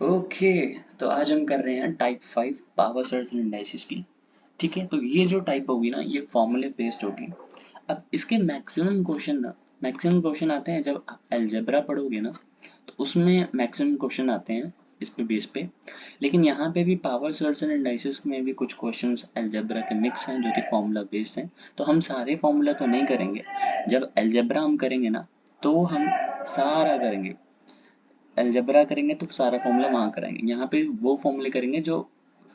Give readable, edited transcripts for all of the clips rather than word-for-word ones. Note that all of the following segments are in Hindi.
ओके, तो आज हम कर रहे हैं type 5 power search and analysis की। ठीक है, तो ये जो टाइप होगी ना, ये फॉर्मूले बेस्ड होगी। अब इसके मैक्सिमम क्वेश्चन आते हैं जब आप अलजेब्रा पढ़ोगे ना, तो उसमें मैक्सिमम क्वेश्चन आते हैं इस पे बेस पे। लेकिन यहाँ पे भी पावर सर्च एंड एनालिसिस में भी कुछ क्वेश्चंस अलजेब्रा के मिक्स हैं जो कि फॉर्मूला बेस्ड हैं। तो हम सारे फॉर्मूला तो नहीं करेंगे। जब अलजेब्रा हम करेंगे ना, तो हम सारा करेंगे। अलजेब्रा करेंगे तो सारा फॉर्मूला वहां कराएंगे, यहाँ पे वो फॉर्मूले करेंगे जो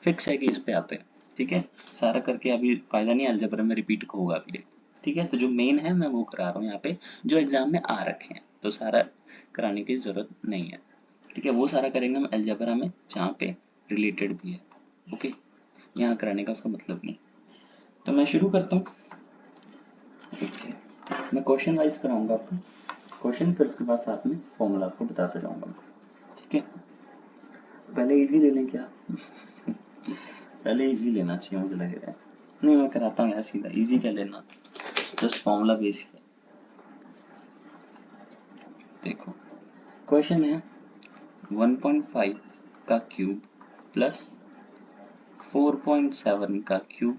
फिक्स है कि इस पे आते हैं। ठीक है, सारा करके अभी फायदा नहीं, अलजेब्रा में रिपीट होगा अभी। ठीक है, तो जो मेन है मैं वो करा रहा हूँ यहाँ पे, जो एग्जाम में आ रखे हैं, तो सारा कराने की जरूरत नहीं है। ठीक है, वो सारा करेंगे हम अलजेब्रा में जहाँ पे रिलेटेड भी है। ओके, यहाँ कराने का उसका मतलब नहीं। तो मैं शुरू करता हूँ। ओके, मैं क्वेश्चन वाइज कराऊंगा आपको क्वेश्चन, फिर उसके बाद साथ में फॉर्मूला आपको बताता जाऊंगा। ठीक है, पहले इजी ले लें क्या? पहले इजी लेना चाहिए मुझे लग रहा है। नहीं, मैं कराता हूँ यार सीधा, इजी क्या लेना, जस्ट फॉर्मूला बेसिक है। देखो, क्वेश्चन है 1.5 का क्यूब प्लस 4.7 का क्यूब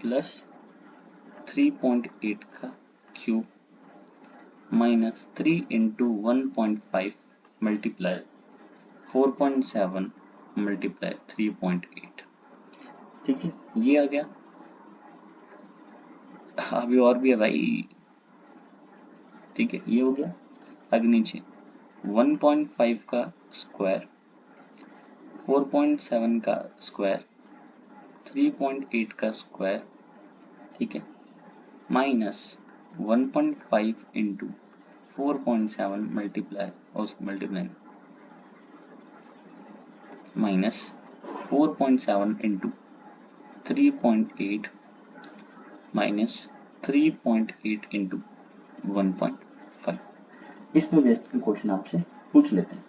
प्लस 3.8 का cube minus 3 into 1.5 multiply 4.7 multiply 3.8। ठीक है, ये आ गया। अभी और भी है भाई। ठीक है, ये हो गया। आगे नीचे 1.5 का स्क्वायर, 4.7 का स्क्वायर, 3.8 का स्क्वायर। ठीक है, माइनस 1.5 इंटू 4.7 मल्टीप्लाई और multiply minus 4.7 into 3.8 minus 3.8 into 1.5। इस पे बेस्ड क्वेश्चन आपसे पूछ लेते हैं।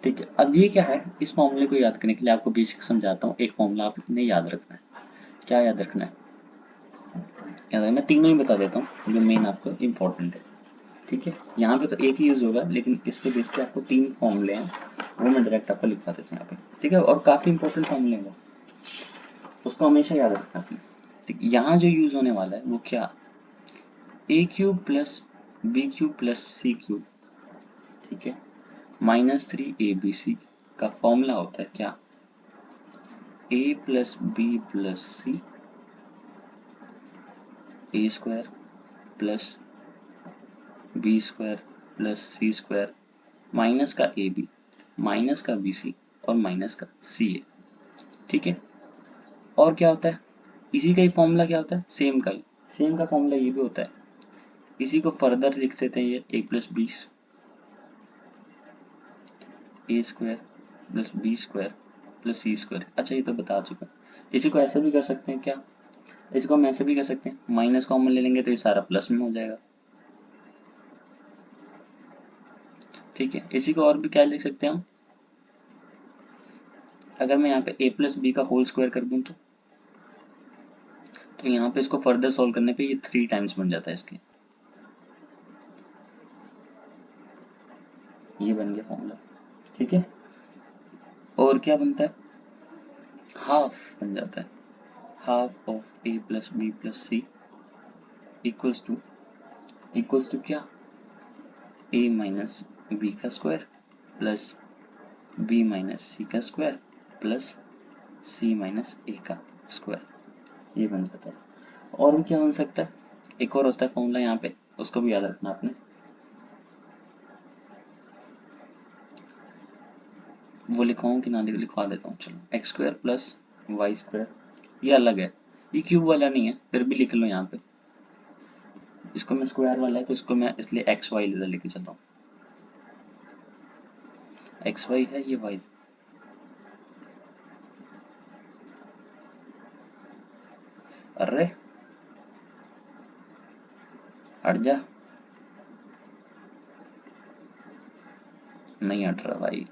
ठीक है, अब ये क्या है, इस फॉर्मूले को याद करने के लिए आपको बेसिक समझाता हूँ। एक फॉर्मूला आपने याद रखना है। क्या याद रखना है? याद रखना, तीनों ही बता देता हूँ जो मेन आपको इम्पोर्टेंट है। ठीक है, यहाँ पे तो एक ही यूज होगा, लेकिन इस पे बेस पे आपको तीन फॉर्मूले हैं, वो मैं डायरेक्ट आपको लिखवा देता हूँ यहाँ पे। ठीक है, और काफी इंपॉर्टेंट फॉर्मूले हैं वो, उसको हमेशा याद रखना अपने। ठीक, यहाँ जो यूज होने वाला है वो क्या, a cube plus b cube plus c cube. ठीक है, -3 ABC का फॉर्मूला होता है क्या, a plus b plus c a square plus B square plus c square minus का ए बी माइनस का बी सी और माइनस का सी ए। ठीक है, और क्या होता है, इसी का ही फॉर्मूला क्या होता है, सेम का फॉर्मूला ये भी होता है। इसी को फर्दर लिख देते हैं, ये a plus b a square plus B square plus c square. अच्छा, ये तो बता चुका हूँ। इसी को ऐसे भी कर सकते हैं क्या, इसको हम ऐसे भी कर सकते हैं, माइनस कॉमन ले लेंगे तो ये सारा प्लस में हो जाएगा। ठीक है, इसी को और भी क्या लिख सकते हैं हम, अगर मैं यहाँ पे a प्लस बी का होल स्क्वायर कर दूं तो यहाँ पे इसको फर्दर सॉल्व करने पे ये 3 टाइम्स बन जाता है इसके। ये बन गया फॉर्मूला। ठीक है, और क्या बनता है, हाफ बन जाता है। Half of a plus b plus c equals to क्या, a माइनस बी का square plus b minus c का square plus c minus a का स्क्वायर। ये बन जाता है। और भी क्या बन सकता है, एक और होता है फॉर्मूला यहाँ पे, उसको भी याद रखना आपने। वो लिखवाऊं कि ना, लिखवा देता हूँ चलो। X square plus y square, ये अलग है, ये क्यूब वाला नहीं है, फिर भी लिख लो यहाँ पे। इसको मैं स्क्वायर वाला है तो इसको मैं इसलिए एक्स वाई लेके चलता हूँ। एक्स वाई है, ये वाई। अरे हट जा, नहीं हट रहा भाई।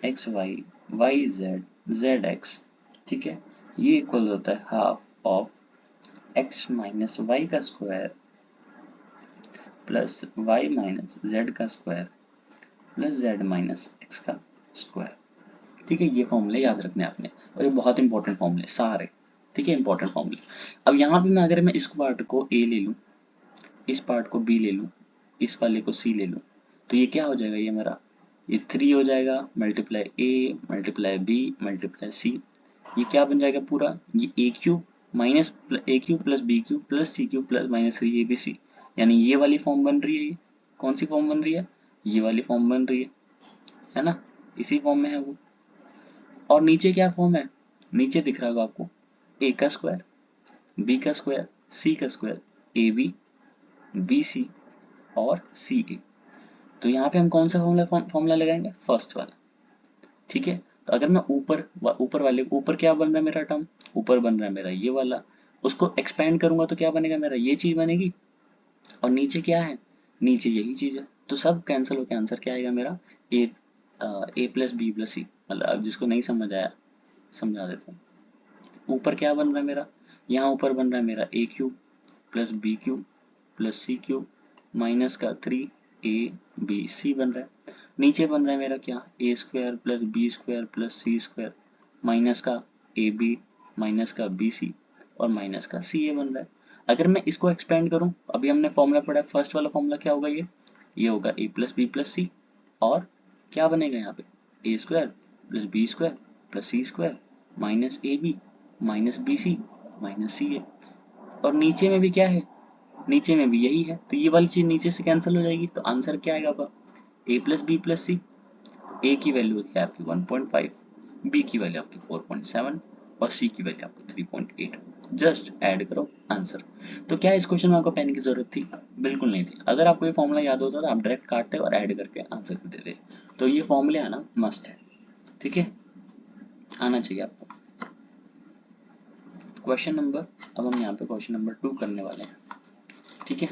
X y y z z x. ठीक है, ये इक्वल होता है half of x minus y का square plus y minus z का square plus z minus x का स्क्वायर। ठीक है, ये फॉर्मूले याद रखने आपने, और ये बहुत इंपॉर्टेंट फॉर्मूले सारे। ठीक है, इंपॉर्टेंट फॉर्मूले। अब यहाँ पे मैं अगर मैं इस पार्ट को ए ले लूँ, इस पार्ट को बी ले लूँ, इस वाले को सी ले लूँ, तो ये क्या हो जाएगा, ये मेरा ये 3 हो जाएगा multiply a multiply b multiply c. ये क्या बन जाएगा पूरा, ये a cube minus a cube plus b cube plus c cube plus minus 3 abc, यानी ये वाली फॉर्म बन रही है। ये कौन सी फॉर्म बन रही है, ये वाली फॉर्म बन रही है ना, इसी फॉर्म में है वो। और नीचे क्या फॉर्म है, नीचे दिख रहा होगा आपको, ए का स्क्वायर बी का स्क्वायर सी का square a b b c और सी ए। तो यहाँ पे हम कौन सा फॉर्मूला लगाएंगे, फर्स्ट वाला। ठीक है, तो अगर मैं ऊपर वाले ऊपर क्या बन रहा है मेरा टर्म, ऊपर बन रहा है मेरा ये वाला, उसको एक्सपेंड करूंगा तो क्या बनेगा मेरा, ये चीज बनेगी। और नीचे क्या है, नीचे यही चीज है, तो सब कैंसिल होकर आंसर क्या आएगा मेरा, ए ए प्लस बी प्लस सी। मतलब अब जिसको नहीं समझ आया समझा देता हूँ। ऊपर क्या बन रहा है मेरा, यहाँ ऊपर बन रहा है मेरा a cube plus b cube plus c cube minus का 3 abc बन रहा है। नीचे बन रहा है मेरा क्या, a square plus B square plus c square minus का ए बी माइनस का बी सी और माइनस का सी ए बन रहा है। अगर मैं इसको एक्सपेंड करूं, अभी हमने फॉर्मूला पढ़ा है, फर्स्ट वाला फॉर्मूला क्या होगा, ये होगा a plus b plus c, और क्या बनेगा यहाँ पे, a square plus B square plus c square minus a b minus b c minus c a. और नीचे में भी क्या है, नीचे में भी यही है, तो ये वाली चीज नीचे से कैंसिल हो जाएगी, तो आंसर क्या आएगा आपका, ए प्लस बी प्लस सी। ए की वैल्यू है आपकी 1.5, बी की वैल्यू आपकी 4.7 और सी की वैल्यू आपको 3.8। जस्ट ऐड करो आंसर। तो क्या इस क्वेश्चन में आपको पेन की जरूरत थी, बिल्कुल नहीं थी। अगर आपको ये फॉर्मूला याद होता तो आप डायरेक्ट काटते और ऐड करके आंसर कर देते। तो ये फॉर्मूले आना मस्ट है, ठीक है, आना चाहिए आपको। क्वेश्चन नंबर, अब हम यहाँ पे क्वेश्चन नंबर 2 करने वाले हैं। ठीक है,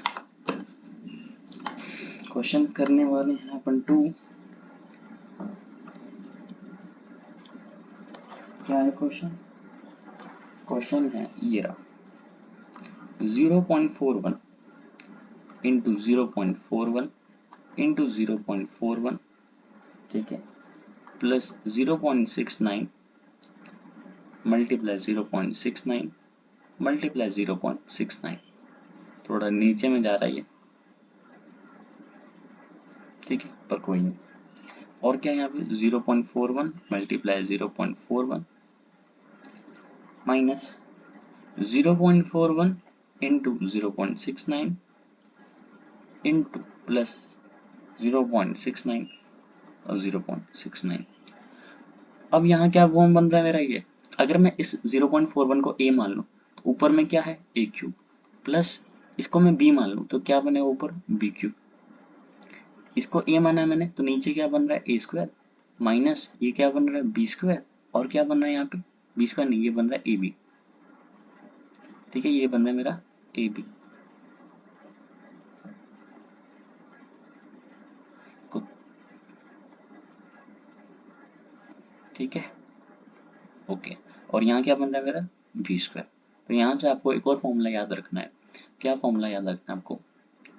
क्वेश्चन करने वाले हैं अपन 2। क्या है क्वेश्चन, क्वेश्चन है ये रहा, 0.41 इंटू 0.41 इंटू 0.41, ठीक है, प्लस 0.69 मल्टीप्लाई 0.69 मल्टीप्लाई 0.69। थोड़ा नीचे में जा रहा है ये, ठीक है, पर कोई नहीं। और क्या है यहाँ पे 0.41 multiply 0.41 minus 0.41 into 0.69 into plus 0.69 और 0.69। अब यहाँ क्या फॉर्म बन रहा है मेरा, ये अगर मैं इस 0.41 को a मान लूँ तो ऊपर में क्या है a क्यूब, प्लस इसको मैं b मान लूँ तो क्या बनेगा ऊपर b क्यूब। इसको a माना है मैंने तो नीचे क्या बन रहा है a स्क्वायर माइनस ये क्या बन रहा है b स्क्वायर, और क्या बन रहा है यहाँ पे b स्क्वायर नहीं, ये बन रहा है ab। ठीक है, ये बन रहा है मेरा ab को, ठीक है, ओके। और यहाँ क्या बन रहा है मेरा b स्क्वायर। तो यहाँ से आपको एक और फॉर्मूला याद रखना है। क्या फॉर्मूला याद रखना है आपको,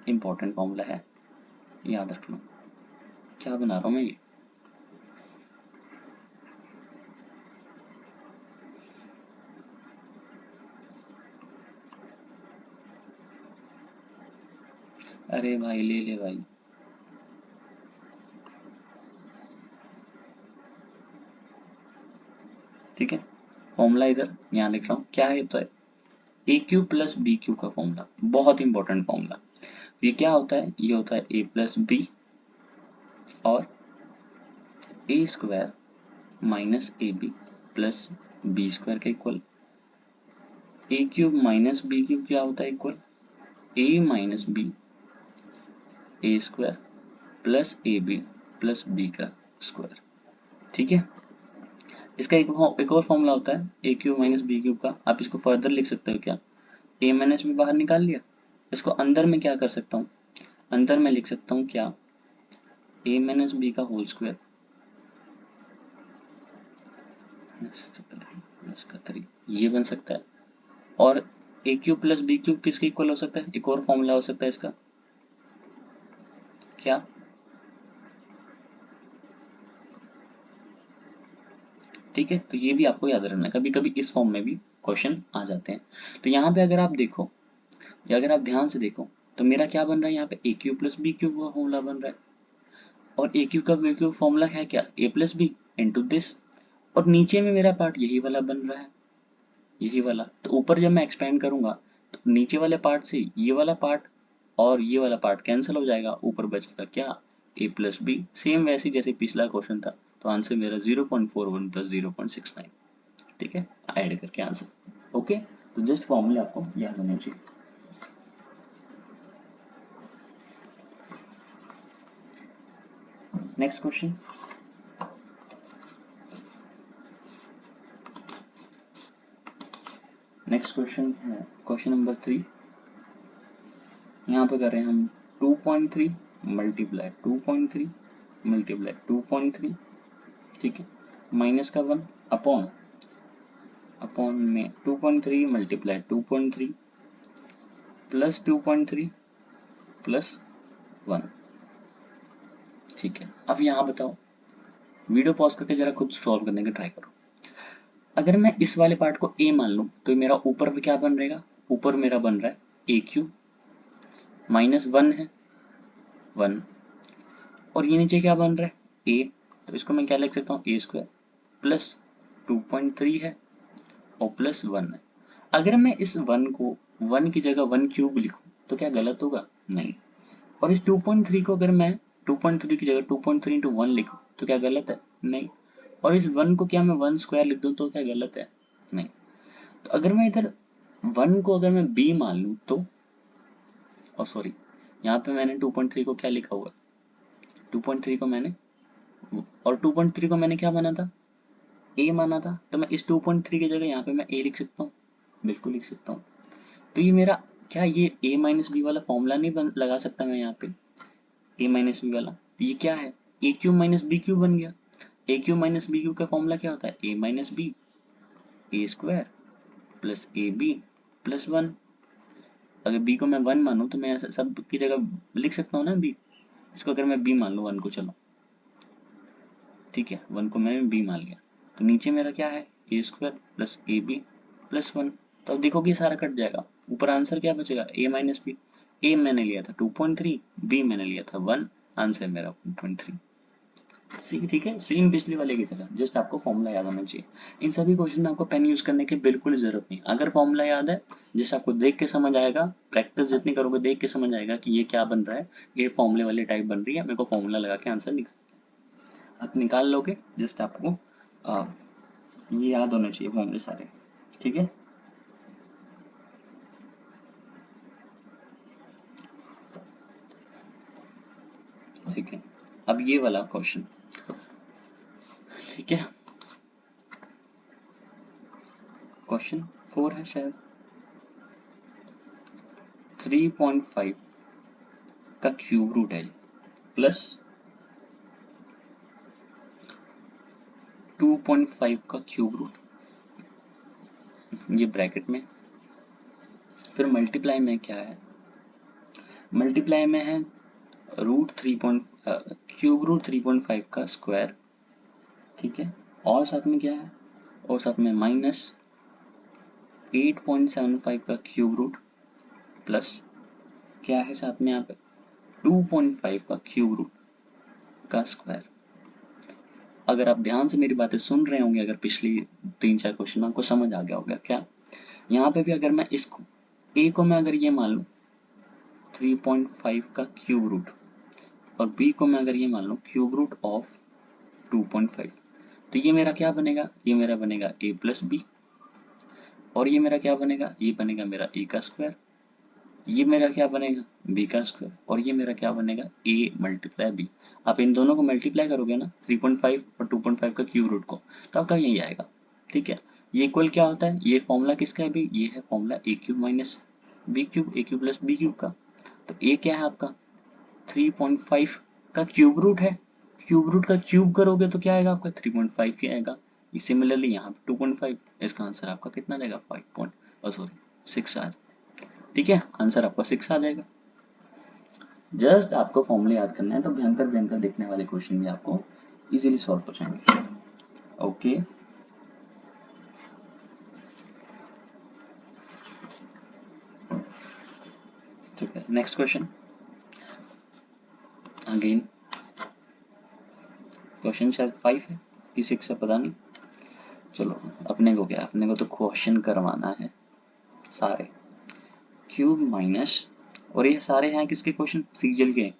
इंपॉर्टेंट फॉर्मूला है, याद रख लो। क्या बना रहा हूँ मैं ये, अरे भाई ले ले भाई, ठीक है। फॉर्मूला इधर यहाँ लिख रहा हूँ, क्या है तो है a Q plus B q का फॉर्मूला, बहुत इंपॉर्टेंट फॉर्मूला। ये क्या होता है, ये होता है ए प्लस बी और a square minus a b plus B square का इक्वल। A cube minus b cube क्या होता है equal a minus b a square plus a b plus B का स्क्वायर। ठीक है, इसका एक और फॉर्मूला होता है a cube minus b cube का। आप इसको फर्दर लिख सकते हो, क्या ए माइनस बी बाहर निकाल लिया, इसको अंदर में क्या कर सकता हूँ, अंदर में लिख सकता हूँ क्या ए माइनस बी का होल स्क्वायर प्लस का 3, ये बन सकता है। और ए क्यूब प्लस बी क्यूब किसके इक्वल हो सकता है, एक और फॉर्मूला हो सकता है इसका, क्या? ठीक है, तो ये भी आपको याद रखना है, कभी कभी इस फॉर्म में भी क्वेश्चन आ जाते हैं। तो यहाँ पे अगर आप देखो या अगर आप ध्यान से देखो तो मेरा क्या बन रहा है, यहाँ पे ए क्यू प्लस बी क्यू का फॉर्मूला बन रहा है, और ए क्यू का बी क्यू फॉर्मूला है क्या, a plus B into this, और नीचे में मेरा पार्ट यही वाला बन रहा है, यही वाला। तो ऊपर जब मैं एक्सपेंड करूंगा तो नीचे वाले पार्ट से ये वाला पार्ट और ये वाला पार्ट कैंसिल हो जाएगा, ऊपर बचेगा क्या, ए प्लस बी, सेम वैसे जैसे पिछला क्वेश्चन था। तो आंसर मेरा 0.41 प्लस 0.69, ठीक है, ऐड करके आंसर। ओके, तो जस्ट फॉर्मूले आपको याद होना चाहिए। नेक्स्ट क्वेश्चन, नेक्स्ट क्वेश्चन है क्वेश्चन नंबर 3। यहाँ पे कर रहे हैं हम 2.3 मल्टीप्लाई 2.3 मल्टीप्लाई 2.3, ठीक है, माइनस का 1 अपॉन अपॉन में 2.3 मल्टीप्लाई 2.3 प्लस 2.3 प्लस 1, ठीक है। अब यहाँ बताओ, वीडियो पॉज करके जरा खुद सॉल्व करने का ट्राई करो। अगर मैं इस वाले पार्ट को a मान लूं तो मेरा ऊपर भी क्या बन रहेगा, ऊपर मेरा बन रहा है ए क्यू माइनस 1 है 1, और ये नीचे क्या बन रहा है a, तो इसको मैं क्या लिख सकता हूँ, ए स्क्वायर प्लस 2.3 है और प्लस 1 है। अगर मैं इस 1 को 1 की जगह 1 क्यूब लिखूं तो क्या गलत होगा, नहीं। और इस 2.3 को अगर मैं 2.3 की जगह 2.3 इंटू 1 लिखूं तो क्या गलत है, नहीं। और इस 1 को क्या मैं 1 स्क्वायर लिख दूं तो क्या गलत है, नहीं। तो अगर मैं इधर 1 को अगर मैं b मान लूं तो, और सॉरी, यहाँ पे मैंने 2.3 को क्या लिखा हुआ, 2.3 को मैंने, और 2.3 को मैंने क्या माना था, a माना था, तो मैं इस 2.3 की जगह यहाँ पे मैं a लिख सकता हूँ, बिल्कुल लिख सकता हूँ। तो ये मेरा क्या, ये a माइनस बी वाला फॉर्मूला नहीं लगा सकता मैं यहाँ पे, a माइनस बी वाला, तो ये क्या है, a q minus b q बन गया। A q minus b q का फॉर्मूला क्या होता है, a minus b a square plus a b plus 1। अगर b को मैं 1 मानूं तो मैं सब की जगह लिख सकता हूँ ना b, इसको अगर मैं b मान लूँ 1 को, चलो ठीक है, 1 को मैंने b मान लिया, तो नीचे मेरा क्या है, a square plus a b plus 1। तो अब देखो कि सारा कट जाएगा, ऊपर आंसर क्या बचेगा, a माइनस बी, a मैंने लिया था 2.3, b मैंने लिया था 1, आंसर मेरा 1.3। सी ठीक है, सेम पिछले वाले की तरह, जस्ट आपको फॉर्मूला याद होना चाहिए। इन सभी क्वेश्चन में आपको पेन यूज करने की बिल्कुल जरूरत नहीं, अगर फॉर्मूला याद है, जैसे आपको देख के समझ आएगा, प्रैक्टिस जितनी करोगे देख के समझ आएगा कि ये क्या बन रहा है, ये फॉर्मूले वाली टाइप बन रही है, मेरे को फॉर्मूला लगा के आंसर आप निकाल लोगे। जस्ट आपको ये याद होने चाहिए फॉर्मूले सारे, ठीक है। ठीक है, अब ये वाला क्वेश्चन, ठीक है, क्वेश्चन 4 है शायद, 3.5 का क्यूब रूट है प्लस 2.5 का क्यूब रूट, ये ब्रैकेट में, फिर मल्टीप्लाई में क्या है, मल्टीप्लाई में है रूट 3.5 का स्क्वायर, ठीक है, और साथ में क्या है, और साथ में माइनस 8.75 का क्यूब रूट प्लस क्या है साथ में यहाँ पे 2.5 का क्यूब रूट का स्क्वायर। अगर आप ध्यान से मेरी बातें सुन रहे होंगे, अगर पिछली 3-4 क्वेश्चन में आपको समझ आ गया होगा क्या, यहाँ पे भी अगर मैं इसको a को मैं अगर ये मान लूँ 3.5 का क्यूब रूट, और b को मैं अगर ये मान लूँ क्यूब रूट ऑफ 2.5, तो ये मेरा क्या बनेगा, ये मेरा बनेगा a प्लस बी, और ये मेरा क्या बनेगा, ये बनेगा मेरा a का स्क्वायर, ये मेरा क्या बनेगा b का स्क्वायर, और ये मेरा क्या बनेगा a मल्टीप्लाई b। आप इन दोनों को मल्टीप्लाई करोगे ना 3.5 और 2.5 का क्यूब रूट को, तो आपका यही आएगा, ठीक है। ये इक्वल क्या होता है, ये फॉर्मूला किसका है भी, ये है फॉर्मूला ए क्यूब माइनस बी क्यूब, ए क्यूब प्लस बी क्यूब का। तो a क्या है आपका 3.5 का क्यूब रूट है, क्यूब रूट का क्यूब करोगे तो क्या आएगा आपका 3.5 ही आएगा। सिमिलरली यहाँ पे 2.5, इसका आंसर आपका कितना आएगा 6 आ, ठीक है, आंसर आपका 6 आ जाएगा। जस्ट आपको फॉर्मूले याद करना है, तो भयंकर भयंकर दिखने वाले क्वेश्चन भी आपको इजीली सॉल्व हो जाएंगे। ओके, ठीक है, नेक्स्ट क्वेश्चन। अगेन क्वेश्चन शायद 5 है कि 6 है, पता नहीं। चलो, अपने को क्या, अपने को तो क्वेश्चन करवाना है सारे। क्यूब माइनस, और ये सारे हैं किसके क्वेश्चन, सीजीएल के।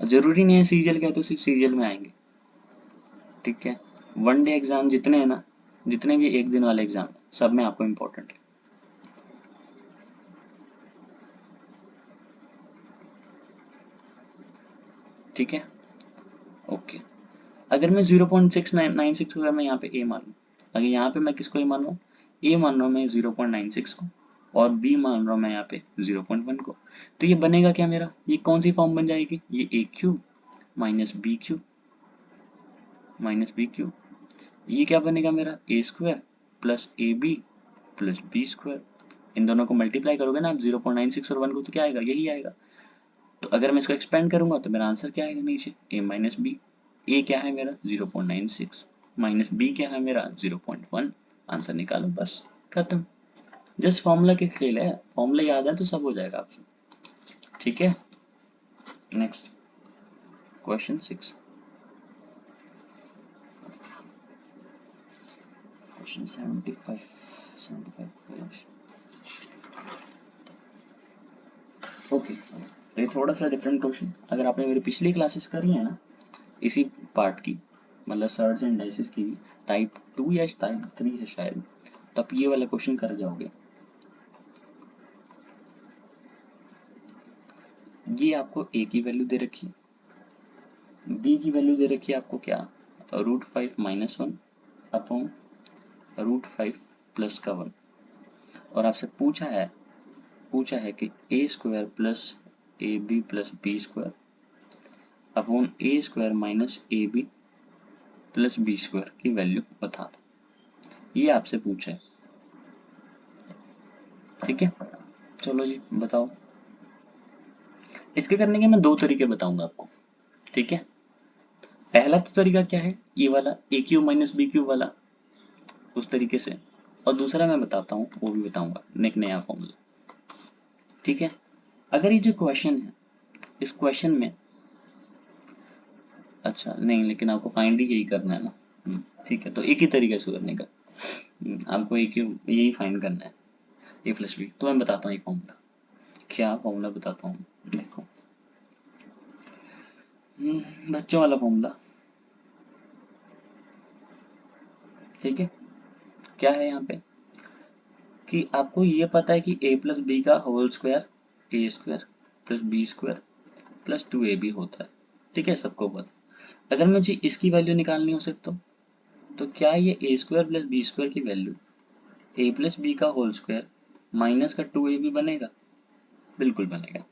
जरूरी नहीं है सीजीएल के, तो सिर्फ सीजीएल में आएंगे, ठीक है। वन डे एग्जाम जितने हैं ना, जितने भी एक दिन वाले एग्जाम सब में आपको इम्पोर्टेंट है, ठीक है। ओके, अगर मैं 0.696 को अगर मैं यहाँ पे ए मान लूँ, अगर यहाँ पे मैं किसको ए मान रहा हूँ, ए मान रहा हूँ मैं 0.96 को, और बी मान रहा हूँ मैं यहाँ पे 0.1 को, तो ये बनेगा क्या मेरा, ये कौन सी फॉर्म बन जाएगी, ये a cube minus b cube minus b cube, ये क्या बनेगा मेरा, a square plus a b plus B square. इन दोनों को मल्टीप्लाई करोगे ना आप 0.96 और 1 को, तो क्या आएगा, यही आएगा। तो अगर मैं इसको एक्सपेंड करूंगा तो मेरा आंसर क्या आएगा नीचे, ए माइनस बी। ए क्या है मेरा 0.96 माइनस बी क्या है मेरा 0.1, आंसर निकालो, बस खत्म। जस्ट फॉर्मूला के खेल है, फॉर्मूला याद है तो सब हो जाएगा आपसे, ठीक है। Next question 6, question 75। ओके, तो ये थोड़ा सा डिफरेंट क्वेश्चन, अगर आपने मेरी पिछली क्लासेस करी है ना इसी पार्ट की, मतलब सर्च एंड डाइसिस की भी, टाइप 2 या टाइप 3 है शायद, तब ये वाला क्वेश्चन कर जाओगे। ये आपको ए की वैल्यू दे रखी है, बी की वैल्यू दे रखी है आपको क्या, √5 माइनस 1 अपॉन √5 प्लस का 1, और आपसे पूछा है कि a square plus a b plus B square upon a square minus a b plus B square की वैल्यू बता दो, ये आपसे पूछा है, ठीक है। चलो जी बताओ, इसके करने के मैं दो तरीके बताऊंगा आपको, ठीक है। पहला तो तरीका क्या है, ये वाला ए क्यूब माइनस बी क्यूब वाला, उस तरीके से, और दूसरा मैं बताता हूँ, वो भी बताऊंगा, एक नया फॉर्मूला, ठीक है। अगर ये जो क्वेश्चन है, इस क्वेश्चन में, अच्छा नहीं, लेकिन आपको फाइंड ही यही करना है ना, ठीक है, तो एक ही तरीका से करने का, आपको एक ही यही फाइंड करना है, ए प्लस बी। तो मैं बताता हूँ एक फॉर्मूला, क्या फॉर्मूला बताता हूँ, देखो, बच्चों वाला फॉर्मूला, ठीक है। क्या है यहाँ पे कि आपको ये पता है कि a प्लस बी का whole square a square plus B square plus 2ab होता है, ठीक है, सबको पता। अगर मुझे इसकी वैल्यू निकालनी हो सिर्फ, तो क्या ये ए स्क्वायर प्लस बी स्क्वायर की वैल्यू ए प्लस बी का होल स्क्वायर माइनस का 2ab बनेगा, बिल्कुल बनेगा,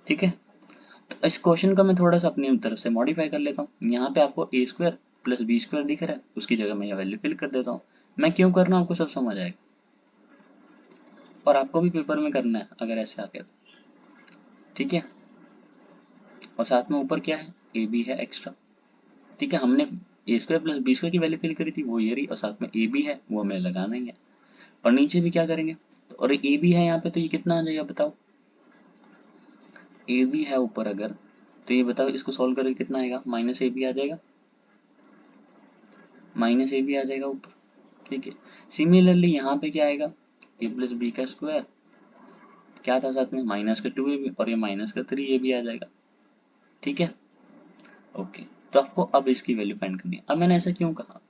ठीक है। तो इस क्वेश्चन को मैं थोड़ा सा अपनी तरफ से मॉडिफाई कर लेता हूँ, यहाँ पे आपको ए स्क्वायर प्लस बी स्क्वायर दिख रहा है, उसकी जगह मैं ये वैल्यू फिल कर देता हूँ। मैं क्यों कर रहा हूँ आपको सब समझ आएगा, और आपको भी पेपर में करना है अगर ऐसे आ गया तो, ठीक है। और साथ में ऊपर क्या है, ए बी है एक्स्ट्रा, ठीक है। हमने ए स्क्वायर प्लस बी स्क्वायर की वैल्यू फिल करी थी, वो ये रही, और साथ में ए बी है, वो हमें लगाना ही है। और नीचे भी क्या करेंगे, तो और ए बी है यहाँ पे, तो ये कितना आ जाएगा बताओ, ए बी है ऊपर अगर, तो ये बताओ इसको सॉल्व करके कितना आएगा, माइनस ए बी आ जाएगा, माइनस ए बी आ जाएगा ऊपर, ठीक है। सिमिलरली यहाँ पे क्या आएगा, ए प्लस बी का स्क्वायर, क्या था साथ में माइनस का 2ab, और ये माइनस का 3ab आ जाएगा, ठीक है। ओके, तो आपको अब इसकी वैल्यू फाइंड करनी है। अब मैंने ऐसा क्यों कहा,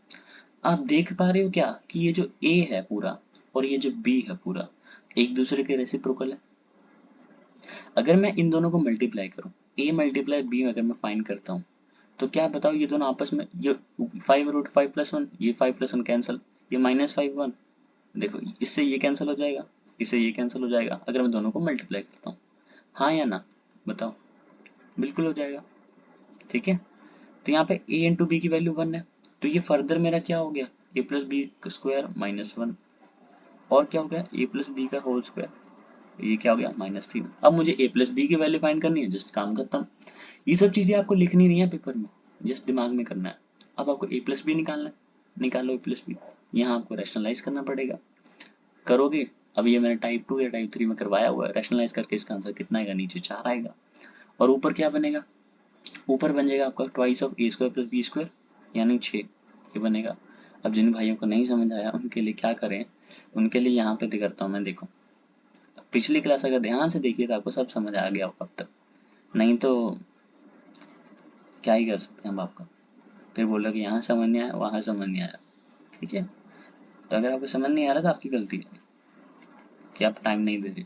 आप देख पा रहे हो क्या कि ये जो a है पूरा और ये जो b है पूरा एक दूसरे के रेसिप्रोकल है। अगर मैं इन दोनों को मल्टीप्लाई करूं, a मल्टीप्लाई b अगर मैं फाइंड करता हूं, तो क्या बताओ ये दोनों आपस में, ये 5√5 प्लस 1, ये 5 प्लस 1 कैंसिल, ये -5 1, देखो इससे ये कैंसिल हो जाएगा, इससे ये कैंसिल हो जाएगा, अगर मैं दोनों को मल्टीप्लाई करता हूँ, हाँ या ना बताओ, बिल्कुल हो जाएगा, ठीक है। तो यहाँ पे a इंटू बी की वैल्यू 1 है, तो ये फर्दर मेरा क्या हो गया, a plus B square minus 1, और क्या हो गया, a प्लस बी का होल स्क्वायर, ये क्या हो गया -3। अब मुझे a प्लस बी की वैल्यू फाइंड करनी है, जस्ट काम खत्म। ये सब चीजें आपको लिखनी नहीं है पेपर में, जस्ट दिमाग में करना है। अब आपको a प्लस बी निकालना है, निकालो a प्लस बी। यहाँ आपको रैशनलाइज करना पड़ेगा, करोगे। अब ये मैंने टाइप 2 या टाइप 3 में करवाया हुआ है, रैशनलाइज करके इसका आंसर कितना आएगा, नीचे 4 आएगा। और ऊपर क्या बनेगा, ऊपर बन जाएगा आपका twice of a square plus B square, यानी 6 ये बनेगा। अब जिन भाइयों को नहीं समझ आया उनके लिए क्या करें, उनके लिए यहाँ पे करता हूँ मैं, देखो पिछली क्लास अगर ध्यान से देखिए तो आपको सब समझ आ गया होगा अब तक, नहीं तो क्या ही कर सकते हैं हम आपका, फिर बोलो कि यहाँ समझ नहीं आया वहाँ समझ नहीं आया, ठीक है। तो अगर आपको समझ नहीं आ रहा तो आपकी गलती है कि आप टाइम नहीं दे रहे।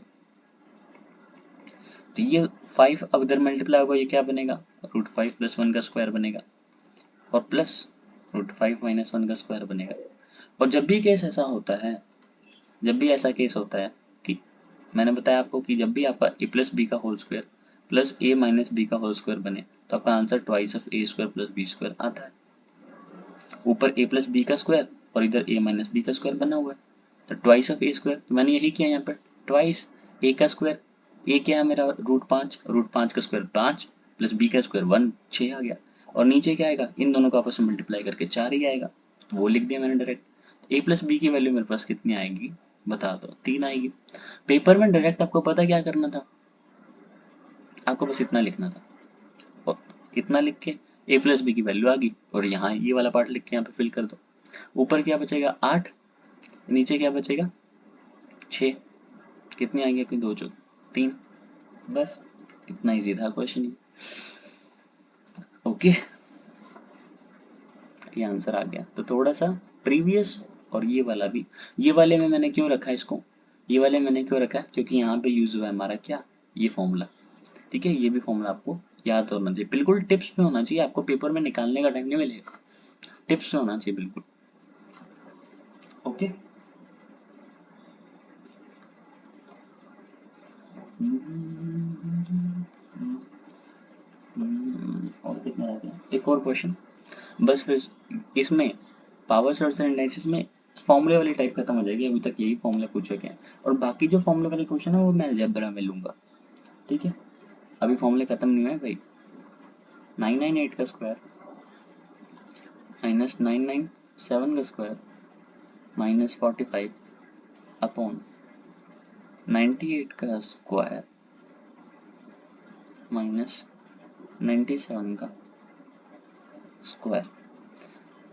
तो ये 5 अब इधर मल्टीप्लाई होगा, ये क्या बनेगा, √5 प्लस 1 का स्क्वायर बनेगा, और प्लस √5 माइनस 1 का स्क्वायर बनेगा। और जब भी केस ऐसा होता है, जब भी ऐसा केस होता है कि मैंने बताया आपको कि जब भी आपका a प्लस बी का whole square plus a minus B का होल स्क्वायर बने तो आपका answer twice of a square plus B square आता है। ऊपर a प्लस बी का स्क्वायर और इधर a माइनस बी का स्क्वायर बना हुआ है, तो ट्वाइस ऑफ a स्क्वायर, तो मैंने यही किया यहाँ पर, ट्वाइस a का स्क्वायर, a क्या है मेरा √5 का स्क्वायर 5 प्लस b का स्क्वायर 1, 6 आ गया। और नीचे क्या आएगा, इन दोनों को आपस में मल्टीप्लाई करके 4 ही आएगा, तो वो लिख दिया मैंने डायरेक्ट। a प्लस बी की वैल्यू मेरे पास कितनी आएगी बता दो, 3 आएगी। पेपर में डायरेक्ट आपको पता क्या करना था, आपको बस इतना लिखना था, और इतना लिख के a प्लस बी की वैल्यू आ गई, और यहाँ ये वाला पार्ट लिख के यहाँ पे फिल कर दो। ऊपर क्या बचेगा 8, नीचे क्या बचेगा 6, कितनी आएगी आपकी 2 चौक 3, बस इतना इजी था क्वेश्चन। ओके, ये आंसर आ गया। तो थोड़ा सा प्रीवियस और ये वाला भी, ये वाले में मैंने क्यों रखा है इसको, ये वाले मैंने क्यों रखा है, क्योंकि यहाँ पे यूज हुआ है हमारा क्या, ये फॉर्मूला, ठीक है। ये भी फॉर्मूला आपको याद होना चाहिए, बिल्कुल टिप्स में होना चाहिए, आपको पेपर में निकालने का टाइम नहीं मिलेगा, टिप्स में होना चाहिए बिल्कुल। ओके, और कितना रह गया, एक और क्वेश्चन बस, फिर इसमें पावर सोर्स एंड एनालिसिस में फॉर्मूले वाली टाइप खत्म हो जाएगी, अभी तक यही फॉर्मूला पूछे गए हैं, और बाकी जो फॉर्मूले वाले क्वेश्चन है वो मैं अलजेब्रा में लूंगा, ठीक है। अभी फॉर्मूले खत्म नहीं हुए भाई। 998 का स्क्वायर माइनस 997 का स्क्वायर माइनस 45 अपॉन 98 का स्क्वायर माइनस 97 का स्क्वायर।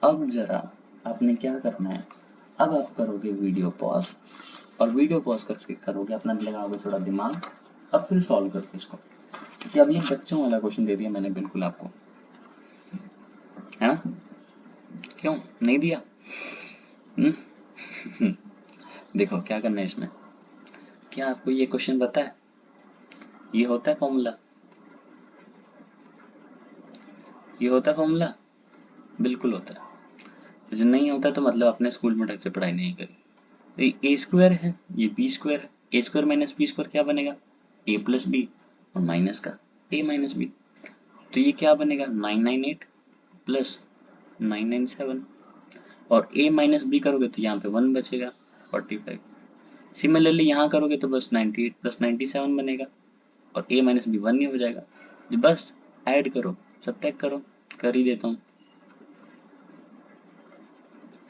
अब जरा आपने क्या करना है, अब आप करोगे वीडियो पॉज, और वीडियो पॉज करके करोगे अपना, लगाओगे थोड़ा दिमाग, और फिर सॉल्व करके इसको, क्योंकि अब ये बच्चों वाला क्वेश्चन दे दिया मैंने बिल्कुल आपको, है ना, क्यों नहीं दिया? देखो क्या करना है इसमें, क्या आपको ये क्वेश्चन पता है, ये होता है फॉर्मूला, ये होता है फॉर्मूला, बिल्कुल होता है। जो नहीं होता तो मतलब अपने स्कूल में ढंग से पढ़ाई नहीं करी। तो ये a स्क्वायर है, ये b स्क्वायर है, a square minus b square क्या बनेगा, a प्लस बी, और माइनस का a माइनस बी, तो ये क्या बनेगा 998 प्लस 997, और a माइनस बी करोगे तो यहाँ पे 1 बचेगा 45। सिमिलरली यहाँ करोगे तो बस 98 प्लस 97 बनेगा, और a माइनस बी 1 ही हो जाएगा, जो बस ऐड करो, सब्ट्रैक्ट करो, कर ही देता हूँ,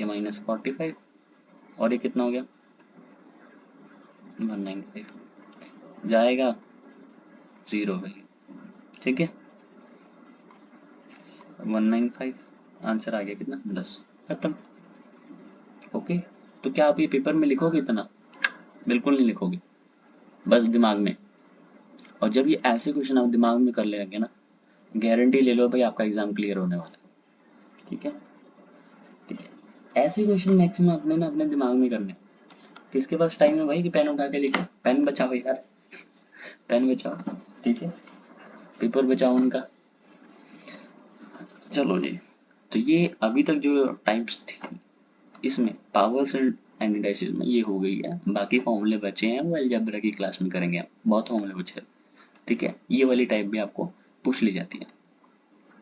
ये माइनस 45 और ये कितना हो गया 195, जाएगा 0 भाई, ठीक है 195, आंसर आ गया कितना 10, खत्म। ओके, तो क्या आप ये पेपर में लिखोगे इतना, बिल्कुल नहीं लिखोगे, बस दिमाग में। और जब ये ऐसे क्वेश्चन आप दिमाग में कर लेंगे ना, गारंटी ले लो भाई आपका एग्जाम क्लियर होने वाला है, ठीक है, ठीक है। ऐसे क्वेश्चन मैक्सिमम अपने ना अपने दिमाग में करने। किसके पास टाइम है भाई कि पेन उठा के लिखे, पेन बचाओ यार, पेन बचाओ, ठीक है, पेपर बचाओ उनका। चलो जी, तो ये अभी तक जो टाइप्स थी इसमें पावर्स एंड एनालिसिस में ये हो गई है, बाकी फॉर्मूले बचे हैं वो अलजेब्रा की क्लास में करेंगे, बहुत फॉर्मूले बचे हैं, ठीक है। ये वाली टाइप भी आपको पूछ ली जाती है।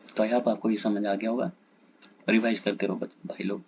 तो आई होप आपको ये समझ आ गया होगा, रिवाइज करते रहो भाई लोग।